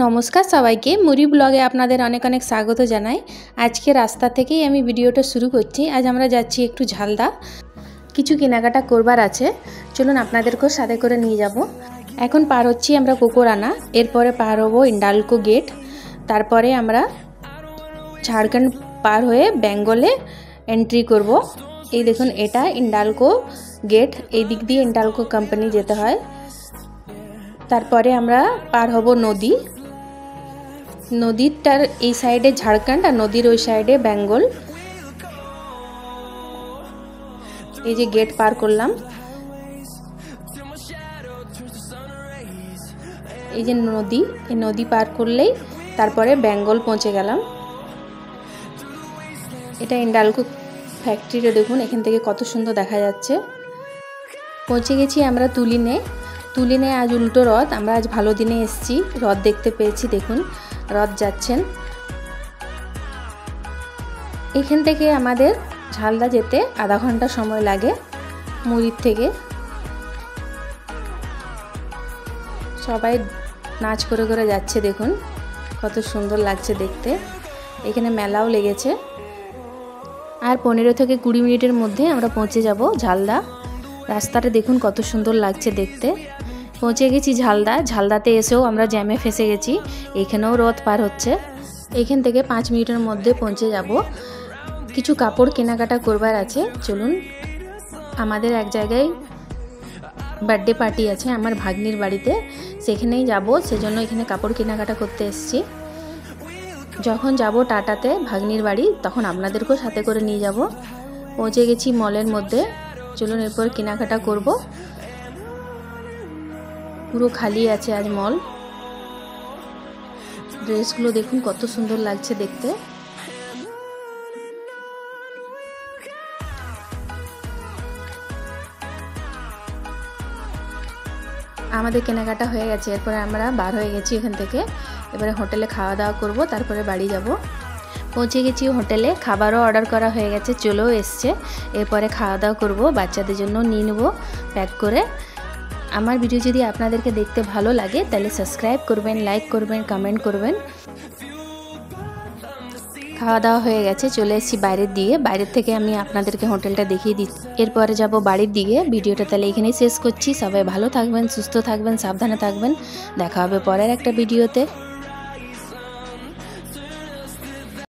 নমস্কার সবাইকে মুড়ি ব্লগে আপনাদের অনেক অনেক স্বাগত জানাই। আজকে রাস্তা থেকেই আমি ভিডিওটা শুরু করছি। আজ আমরা যাচ্ছি একটু ঝালদা, কিছু কেনাকাটা করবার আছে, চলুন আপনাদেরকেও সাথে করে নিয়ে যাব। এখন পার হচ্ছি আমরা কোকোরানা, এরপরে পার হবো ইন্ডালকো গেট, তারপরে আমরা ঝাড়খণ্ড পার হয়ে বেঙ্গলে এন্ট্রি করব। এই দেখুন, এটা ইন্ডালকো গেট, এই দিক দিয়ে ইন্ডালকো কোম্পানি যেতে হয়। তারপরে আমরা পার হব নদী, নদীটার এই সাইডে ঝাড়খণ্ড আর নদীর ওই সাইডে বেঙ্গল। এই যে গেট পার করলাম, এই যে নদী, এই নদী পার করলেই তারপরে বেঙ্গল পৌঁছে গেলাম। এটা ইন্ডালকো ফ্যাক্টরিটা দেখুন, এখান থেকে কত সুন্দর দেখা যাচ্ছে। পৌঁছে গেছি আমরা তুলিনে। তুলিনে আজ উল্টো রথ, আমরা আজ ভালো দিনে এসেছি, রথ দেখতে পেয়েছি। দেখুন রথ যাচ্ছেন। এখান থেকে আমাদের ঝালদা যেতে আধা ঘন্টা সময় লাগে মুড়ির থেকে। সবাই নাচ করে করে যাচ্ছে, দেখুন কত সুন্দর লাগছে দেখতে। এখানে মেলাও লেগেছে। আর 15 থেকে 20 মিনিটের মধ্যে আমরা পৌঁছে যাব ঝালদা। রাস্তাটা দেখুন কত সুন্দর লাগছে দেখতে। পৌঁছে গেছি ঝালদা। ঝালদাতে এসেও আমরা জ্যামে ফেসে গেছি, এখানেও রথ পার হচ্ছে। এখান থেকে 5 মিনিটের মধ্যে পৌঁছে যাব। কিছু কাপড় কেনাকাটা করবার আছে, চলুন। আমাদের এক জায়গায় বার্থডে পার্টি আছে আমার ভাগ্নির বাড়িতে, সেখানেই যাব, সেজন্য এখানে কাপড় কেনাকাটা করতে এসেছি। যখন যাব টাটাতে ভাগ্নির বাড়ি, তখন আপনাদেরকেও সাথে করে নিয়ে যাব। পৌঁছে গেছি মলের মধ্যে, চলুন এরপর কেনাকাটা করব। পুরো খালি আছে আজ মল। ড্রেসগুলো দেখুন কত সুন্দর লাগছে দেখতে। আমাদের কেনাকাটা হয়ে গেছে, এরপরে আমরা বার হয়ে গেছি এখান থেকে। এবারে হোটেলে খাওয়া দাওয়া করব, তারপরে বাড়ি যাব। পৌঁছে গেছি হোটেলে, খাবারও অর্ডার করা হয়ে গেছে, চলেও এসছে। এরপরে খাওয়া দাওয়া করব, বাচ্চাদের জন্য নিয়ে নেব প্যাক করে। আমার ভিডিও যদি আপনাদেরকে দেখতে ভালো লাগে তাহলে সাবস্ক্রাইব করবেন, লাইক করবেন, কমেন্ট করবেন। খাওয়া দাওয়া হয়ে গেছে, চলে এসেছি বাইরের দিকে। বাইরের থেকে আমি আপনাদেরকে হোটেলটা দেখিয়ে দিচ্ছি, এরপরে যাব বাড়ির দিকে। ভিডিওটা তাহলে এখানেই শেষ করছি। সবাই ভালো থাকবেন, সুস্থ থাকবেন, সাবধানে থাকবেন। দেখা হবে পরের একটা ভিডিওতে।